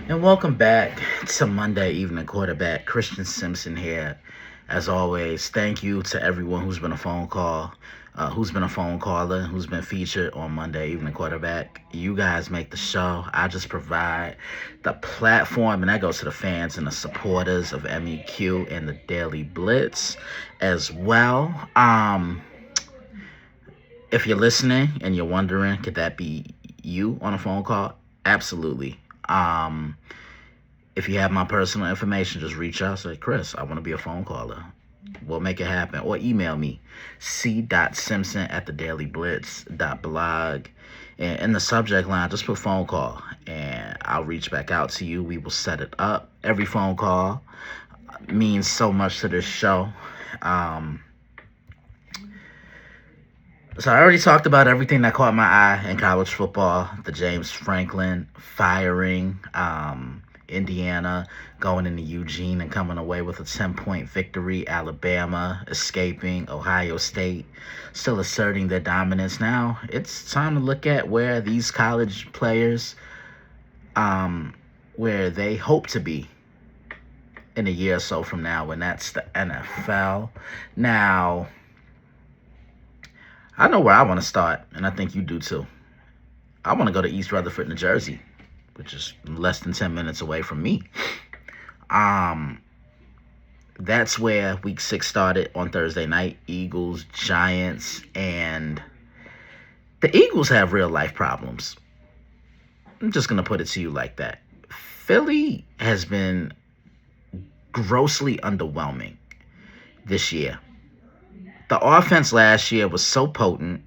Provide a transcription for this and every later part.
And welcome back to Monday Evening Quarterback. Christian Simpson here. As always, thank you to everyone who's been a phone call, who's been a phone caller, who's been featured on Monday Evening Quarterback. You guys make the show. I just provide the platform, and that goes to the fans and the supporters of MEQ and the Daily Blitz as well. If you're listening and you're wondering, could that be you on a phone call? Absolutely. If you have my personal information, just reach out. Say, Chris, I want to be a phone caller. We'll make it happen. Or email me, c.simpson@thedailyblitz.blog. And in the subject line, just put phone call. And I'll reach back out to you. We will set it up. Every phone call means so much to this show. So I already talked about everything that caught my eye in college football. The James Franklin firing, Indiana going into Eugene and coming away with a 10-point victory, Alabama escaping, Ohio State still asserting their dominance. Now it's time to look at where these college players, where they hope to be in a year or so from now, and that's the NFL. Now, I know where I want to start, and I think you do too. I want to go to East Rutherford, New Jersey, which is less than 10 minutes away from me. That's where Week 6 started on Thursday night. Eagles, Giants, and the Eagles have real life problems. I'm just going to put it to you like that. Philly has been grossly underwhelming this year. The offense last year was so potent.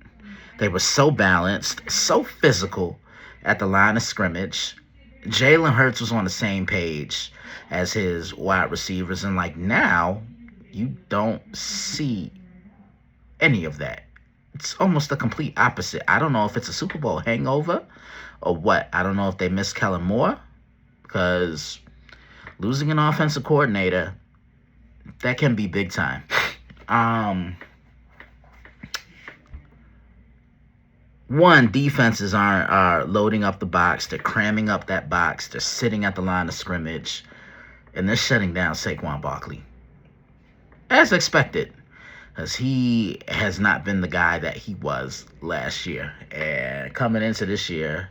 They were so balanced, so physical at the line of scrimmage. Jalen Hurts was on the same page as his wide receivers. And now, you don't see any of that. It's almost the complete opposite. I don't know if it's a Super Bowl hangover or what. I don't know if they miss Kellen Moore, because losing an offensive coordinator, that can be big time. One, defenses are loading up the box. They're cramming up that box. They're sitting at the line of scrimmage. And they're shutting down Saquon Barkley. As expected. Because he has not been the guy that he was last year. And coming into this year,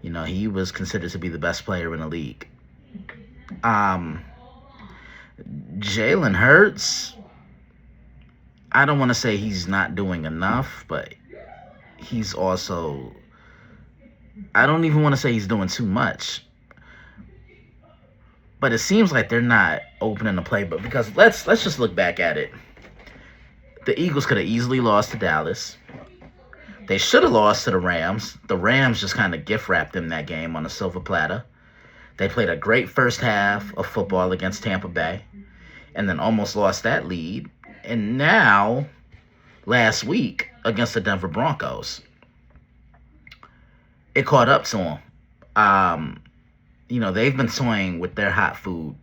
he was considered to be the best player in the league. Jalen Hurts, I don't want to say he's not doing enough, but he's also, I don't even want to say he's doing too much. But it seems like they're not opening the playbook, because let's just look back at it. The Eagles could have easily lost to Dallas. They should have lost to the Rams. The Rams just kind of gift wrapped them that game on a silver platter. They played a great first half of football against Tampa Bay and then almost lost that lead. And now, last week, against the Denver Broncos, it caught up to them. They've been toying with their hot food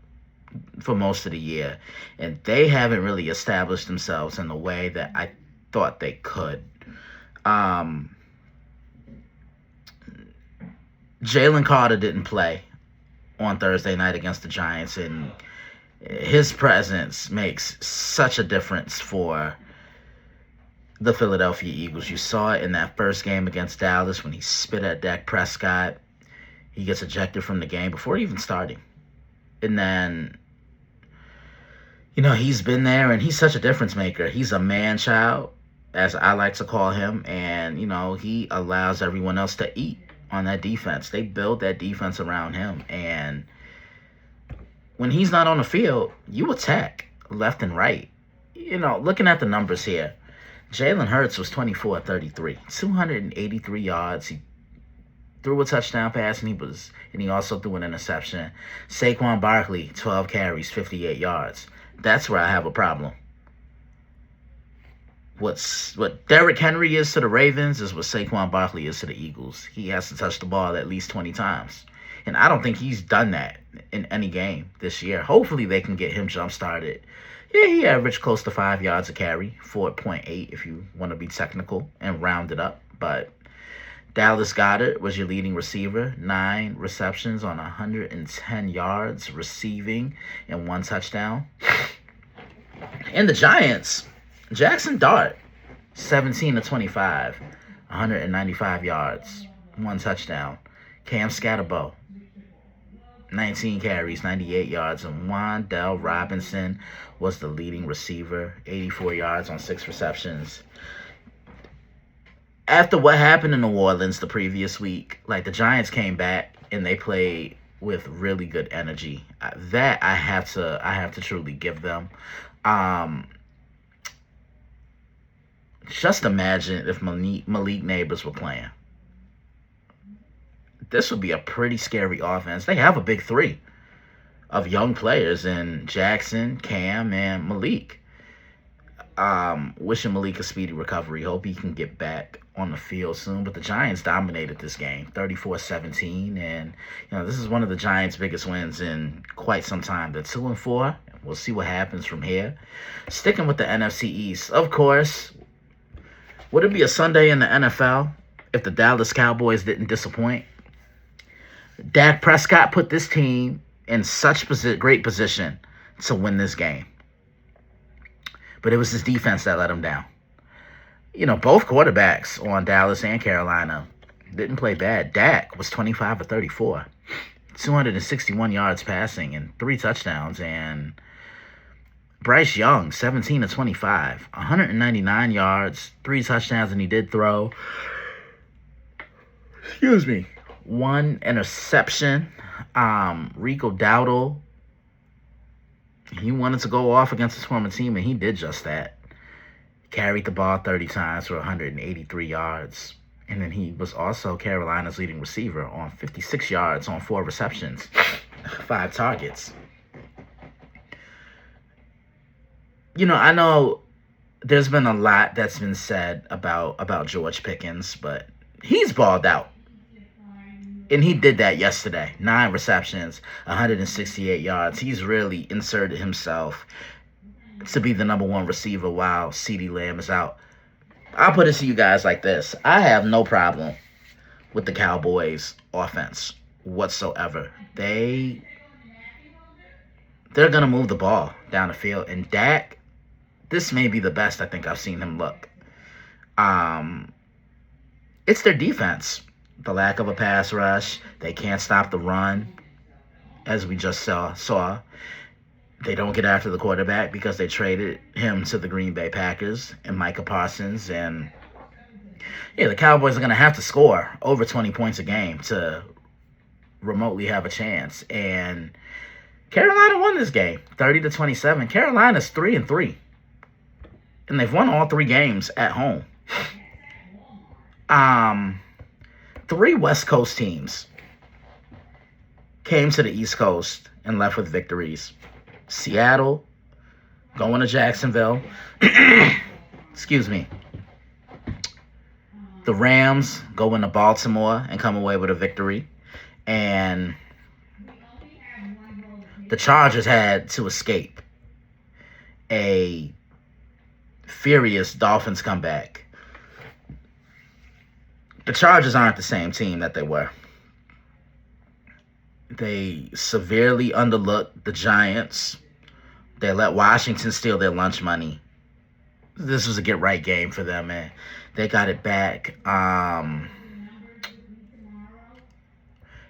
for most of the year, and they haven't really established themselves in the way that I thought they could. Jalen Carter didn't play on Thursday night against the Giants, and his presence makes such a difference for the Philadelphia Eagles. You saw it in that first game against Dallas when he spit at Dak Prescott. He gets ejected from the game before even starting. And then, he's been there, and he's such a difference maker. He's a man-child, as I like to call him, and, he allows everyone else to eat on that defense. They build that defense around him, and when he's not on the field, you attack left and right. Looking at the numbers here, Jalen Hurts was 24-33, 283 yards. He threw a touchdown pass, and he also threw an interception. Saquon Barkley, 12 carries, 58 yards. That's where I have a problem. What Derrick Henry is to the Ravens is what Saquon Barkley is to the Eagles. He has to touch the ball at least 20 times. And I don't think he's done that in any game this year. Hopefully they can get him jump-started. Yeah, he averaged close to 5 yards a carry, 4.8 if you want to be technical and round it up. But Dallas Goedert was your leading receiver, 9 receptions on 110 yards receiving and 1 touchdown. And the Giants, Jackson Dart, 17 to 25, 195 yards, 1 touchdown. Cam Scatterbo, 19 carries, 98 yards, and Wan'Dale Robinson was the leading receiver, 84 yards on 6 receptions. After what happened in New Orleans the previous week, like, the Giants came back and they played with really good energy. That I have to truly give them. Just imagine if Malik Neighbors were playing. This would be a pretty scary offense. They have a big 3 of young players in Jackson, Cam, and Malik. Wishing Malik a speedy recovery. Hope he can get back on the field soon. But the Giants dominated this game, 34-17. And, this is one of the Giants' biggest wins in quite some time. They're 2-4. We'll see what happens from here. Sticking with the NFC East, of course, would it be a Sunday in the NFL if the Dallas Cowboys didn't disappoint? Dak Prescott put this team in such great position to win this game. But it was his defense that let him down. Both quarterbacks on Dallas and Carolina didn't play bad. Dak was 25 of 34, 261 yards passing and 3 touchdowns. And Bryce Young, 17 of 25, 199 yards, 3 touchdowns, and he did throw, 1 interception. Rico Dowdle, he wanted to go off against his former team, and he did just that. Carried the ball 30 times for 183 yards. And then he was also Carolina's leading receiver on 56 yards on 4 receptions, 5 targets. I know there's been a lot that's been said about George Pickens, but he's balled out. And he did that yesterday. 9 receptions, 168 yards. He's really inserted himself to be the number 1 receiver while CeeDee Lamb is out. I'll put it to you guys like this. I have no problem with the Cowboys' offense whatsoever. They're going to move the ball down the field. And Dak, this may be the best I think I've seen him look. It's their defense. The lack of a pass rush. They can't stop the run, as we just saw. They don't get after the quarterback because they traded him to the Green Bay Packers and Micah Parsons. And, the Cowboys are going to have to score over 20 points a game to remotely have a chance. And Carolina won this game, 30-27. Carolina's 3-3. And they've won all 3 games at home. 3 West Coast teams came to the East Coast and left with victories. Seattle going to Jacksonville. Excuse me. The Rams going to Baltimore and come away with a victory. And the Chargers had to escape a furious Dolphins comeback. The Chargers aren't the same team that they were. They severely underlooked the Giants. They let Washington steal their lunch money. This was a get-right game for them, and they got it back.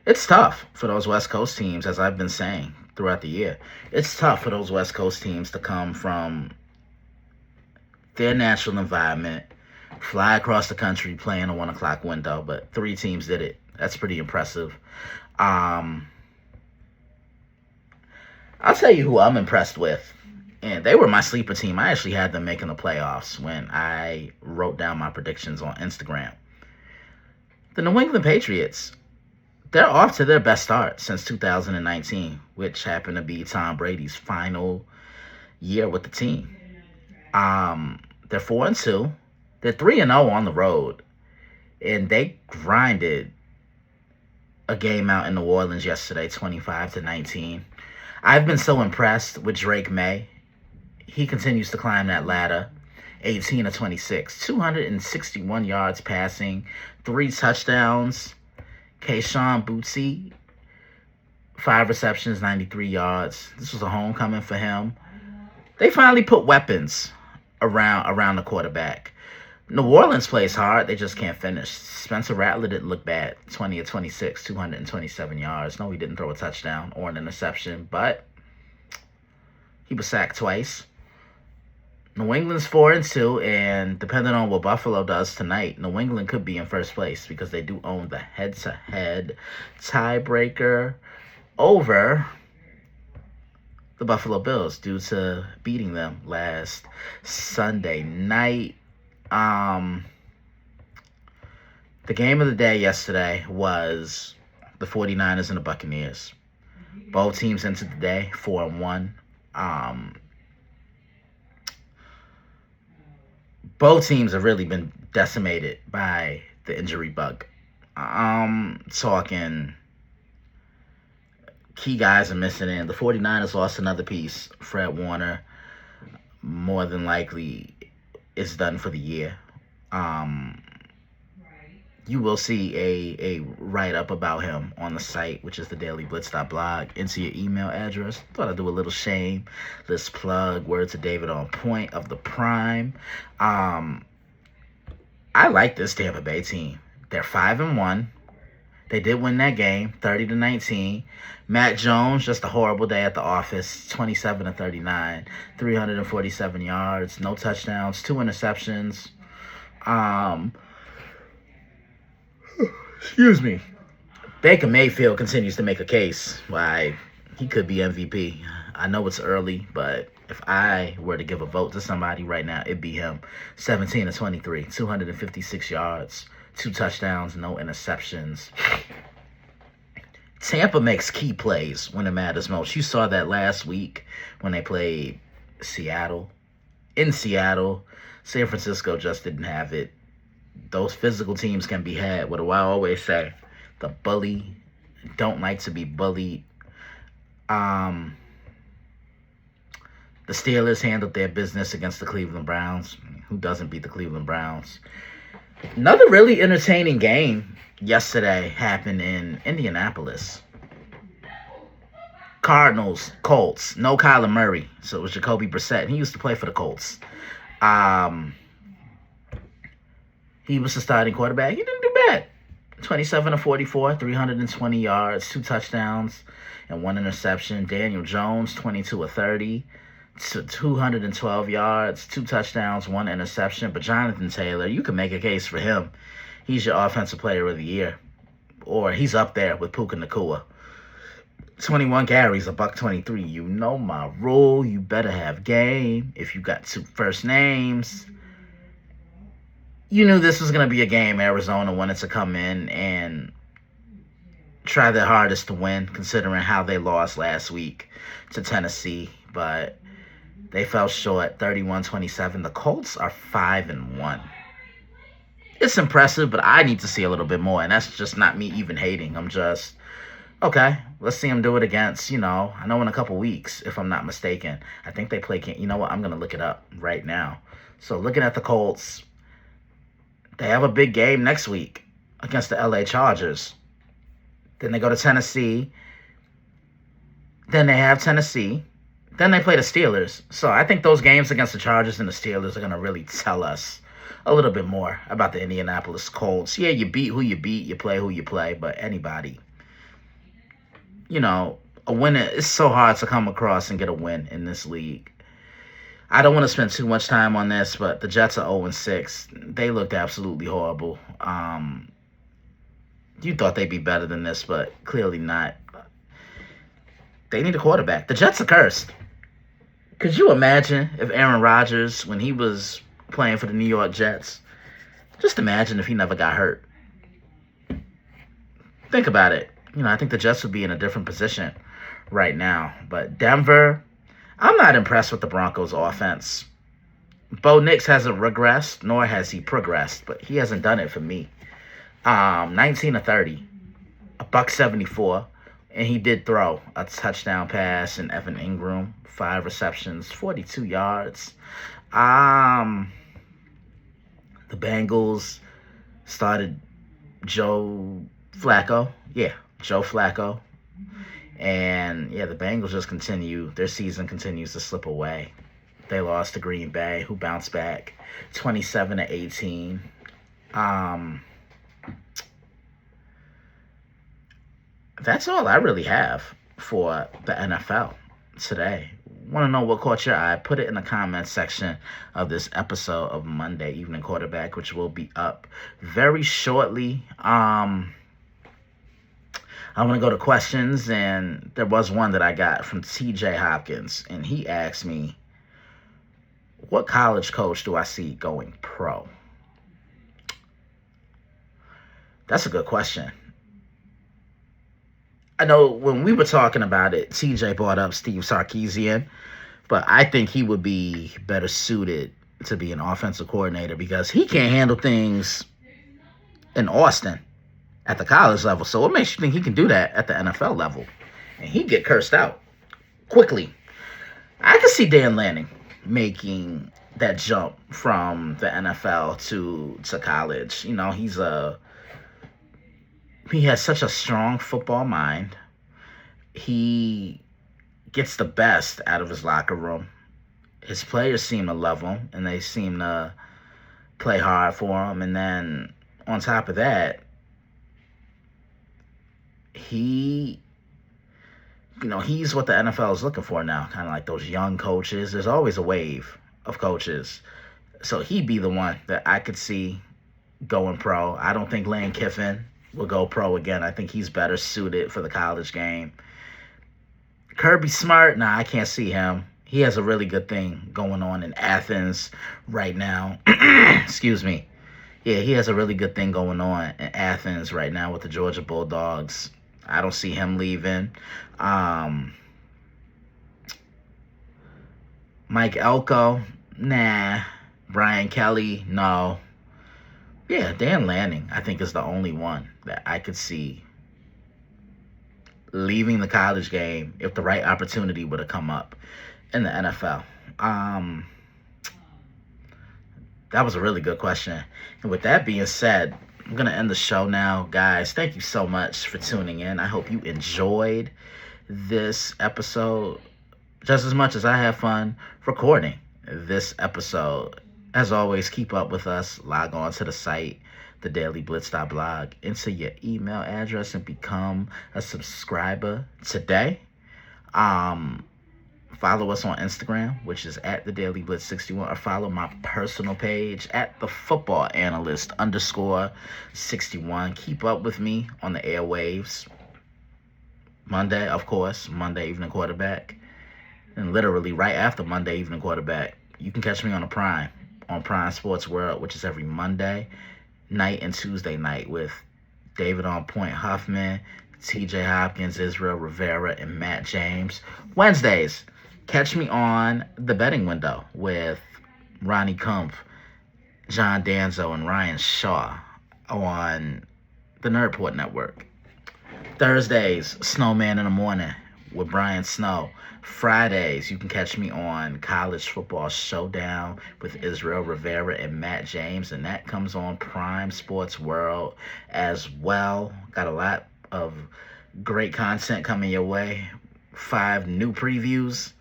It's tough for those West Coast teams, as I've been saying throughout the year. It's tough for those West Coast teams to come from their natural environment, fly across the country, play in a 1 o'clock window, but 3 teams did it. That's pretty impressive. I'll tell you who I'm impressed with. And they were my sleeper team. I actually had them making the playoffs when I wrote down my predictions on Instagram. The New England Patriots, they're off to their best start since 2019, which happened to be Tom Brady's final year with the team. They're 4-2. They're 3-0 on the road. And they grinded a game out in New Orleans yesterday, 25-19. I've been so impressed with Drake May. He continues to climb that ladder. 18 of 26, 261 yards passing, 3 touchdowns. Keyshawn Bootsy, 5 receptions, 93 yards. This was a homecoming for him. They finally put weapons around the quarterback. New Orleans plays hard. They just can't finish. Spencer Rattler didn't look bad. 20 of 26, 227 yards. No, he didn't throw a touchdown or an interception, but he was sacked twice. New England's 4-2, and depending on what Buffalo does tonight, New England could be in first place because they do own the head-to-head tiebreaker over the Buffalo Bills due to beating them last Sunday night. The game of the day yesterday was the 49ers and the Buccaneers. Both teams entered the day 4-1. Both teams have really been decimated by the injury bug. Talking key guys are missing in. The 49ers lost another piece. Fred Warner, more than likely, is done for the year. You will see a write-up about him on the site, which is the dailyblitz.blog, into your email address. Thought I'd do a little shameless plug. Word to David on point of the Prime. I like this Tampa Bay team. They're 5-1. They did win that game, 30-19. Matt Jones, just a horrible day at the office, 27 of 39, 347 yards, no touchdowns, 2 interceptions. Excuse me. Baker Mayfield continues to make a case why he could be MVP. I know it's early, but if I were to give a vote to somebody right now, it'd be him. 17 of 23, 256 yards, 2 touchdowns, no interceptions. Tampa makes key plays when it matters most. You saw that last week when they played Seattle. In Seattle, San Francisco just didn't have it. Those physical teams can be had. What do I always say? The bully don't like to be bullied. The Steelers handled their business against the Cleveland Browns. Who doesn't beat the Cleveland Browns? Another really entertaining game yesterday happened in Indianapolis. Cardinals, Colts. No Kyler Murray. So it was Jacoby Brissett. He used to play for the Colts. He was the starting quarterback. He didn't do bad. 27 of 44, 320 yards, 2 touchdowns, and 1 interception. Daniel Jones, 22 of 30, 212 yards, 2 touchdowns, 1 interception. But Jonathan Taylor, you can make a case for him. He's your offensive player of the year. Or he's up there with Puka Nacua. 21 carries, $123. You know my rule. You better have game. If you got 2 first names, you knew this was going to be a game Arizona wanted to come in and try their hardest to win, considering how they lost last week to Tennessee. But they fell short, 31-27. The Colts are 5-1. It's impressive, but I need to see a little bit more. And that's just not me even hating. I'm just, okay, let's see them do it against, I know in a couple weeks, if I'm not mistaken. I think they play, you know what, I'm going to look it up right now. So looking at the Colts, they have a big game next week against the LA Chargers. Then they go to Tennessee. Then they have Tennessee. Then they play the Steelers. So I think those games against the Chargers and the Steelers are going to really tell us a little bit more about the Indianapolis Colts. Yeah, you beat who you beat. You play who you play. But anybody, a winner, it's so hard to come across and get a win in this league. I don't want to spend too much time on this, but the Jets are 0-6. They looked absolutely horrible. You thought they'd be better than this, but clearly not. They need a quarterback. The Jets are cursed. Could you imagine if Aaron Rodgers, when he was playing for the New York Jets, just imagine if he never got hurt? Think about it. I think the Jets would be in a different position right now. But Denver, I'm not impressed with the Broncos' offense. Bo Nix hasn't regressed, nor has he progressed, but he hasn't done it for me. 19 of 30, $174, and he did throw a touchdown pass in Evan Ingram, 5 receptions, 42 yards. The Bengals started Joe Flacco. Yeah, Joe Flacco. And yeah, the Bengals just continue, their season continues to slip away. They lost to Green Bay, who bounced back 27-18. Um, that's all I really have for the NFL today. Want to know what caught your eye? Put it in the comments section of this episode of Monday Evening Quarterback, which will be up very shortly. I want to go to questions, and there was one that I got from TJ Hopkins, and he asked me, what college coach do I see going pro? That's a good question. I know when we were talking about it, TJ brought up Steve Sarkisian, but I think he would be better suited to be an offensive coordinator because he can't handle things in Austin at the college level. So what makes you think he can do that at the NFL level? And he'd get cursed out quickly. I could see Dan Lanning making that jump from the NFL to college. You know, he has such a strong football mind. He gets the best out of his locker room. His players seem to love him, and they seem to play hard for him. And then on top of that, he's what the NFL is looking for now, kind of like those young coaches. There's always a wave of coaches. So he'd be the one that I could see going pro. I don't think Lane Kiffin will go pro again. I think he's better suited for the college game. Kirby Smart, nah, I can't see him. He has a really good thing going on in Athens right now. Excuse me. Yeah, he has a really good thing going on in Athens right now with the Georgia Bulldogs. I don't see him leaving. Mike Elko, nah. Brian Kelly, no. Yeah, Dan Lanning, I think, is the only one that I could see leaving the college game if the right opportunity would have come up in the NFL. That was a really good question. And with that being said, I'm going to end the show now. Guys, thank you so much for tuning in. I hope you enjoyed this episode just as much as I had fun recording this episode. As always, keep up with us. Log on to the site, thedailyblitz.blog, enter your email address and become a subscriber today. Follow us on Instagram, which is at thedailyblitz61, or follow my personal page at thefootballanalyst_61. Keep up with me on the airwaves. Monday, of course, Monday Evening Quarterback. And literally right after Monday Evening Quarterback, you can catch me on Prime Sports World, which is every Monday night and Tuesday night with David On Point Huffman, TJ Hopkins, Israel Rivera, and Matt James. Wednesdays, catch me on The Betting Window with Ronnie Kumpf, John Danzo, and Ryan Shaw on the Nerdport Network. Thursdays, Snowman in the Morning with Brian Snow. Fridays, you can catch me on College Football Showdown with Israel Rivera and Matt James, and that comes on Prime Sports World as well. Got a lot of great content coming your way. 5 new previews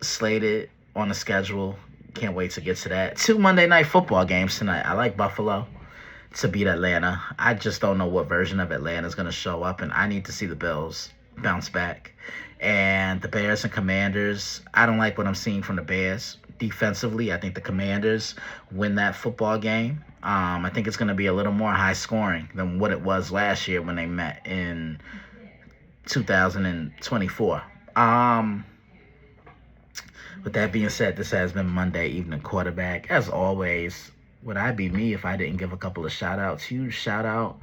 slated on the schedule. Can't wait to get to that. 2 Monday Night Football games tonight. I like Buffalo to beat Atlanta. I just don't know what version of Atlanta is going to show up, and I need to see the Bills bounce back. And the Bears and Commanders, I don't like what I'm seeing from the Bears defensively. I think the Commanders win that football game. I think it's going to be a little more high scoring than what it was last year when they met in 2024. With that being said, this has been Monday Evening Quarterback. As always, would I be me if I didn't give a couple of shout-outs? Huge shout-out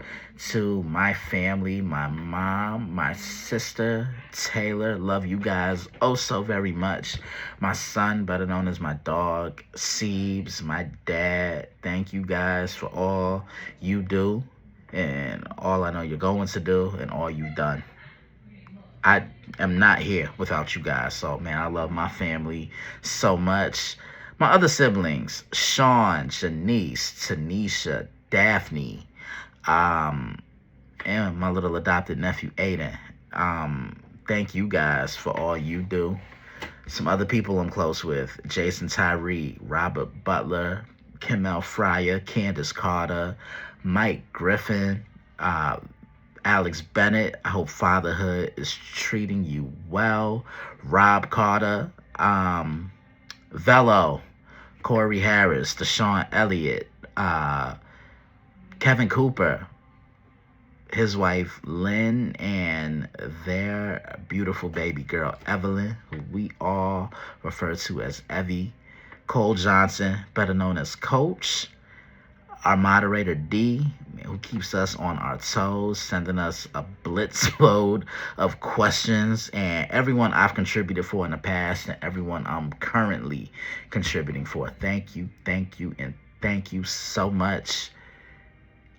to my family, my mom, my sister, Taylor. Love you guys oh so very much. My son, better known as my dog, Siebes, my dad. Thank you guys for all you do and all I know you're going to do and all you've done. I am not here without you guys. So, man, I love my family so much. My other siblings, Sean, Janice, Tanisha, Daphne, um, and my little adopted nephew, Aiden. Thank you guys for all you do. Some other people I'm close with, Jason Tyree, Robert Butler, Kimmel Fryer, Candace Carter, Mike Griffin, uh, Alex Bennett. I hope fatherhood is treating you well. Rob Carter, Velo, Corey Harris, Deshaun Elliott, Kevin Cooper, his wife Lynn, and their beautiful baby girl Evelyn, who we all refer to as Evie. Cole Johnson, better known as Coach. Our moderator D, who keeps us on our toes, sending us a blitz load of questions, and everyone I've contributed for in the past and everyone I'm currently contributing for. Thank you, and thank you so much.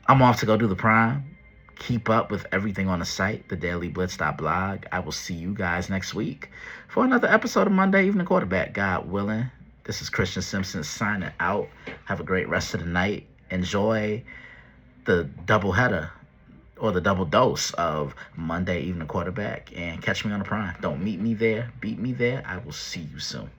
I'm off to go do the prime. Keep up with everything on the site, thedailyblitz.blog. I will see you guys next week for another episode of Monday Evening Quarterback, God willing. This is Christian Simpson signing out. Have a great rest of the night. Enjoy the doubleheader or the double dose of Monday Evening Quarterback, and catch me on the prime. Don't meet me there, beat me there. I will see you soon.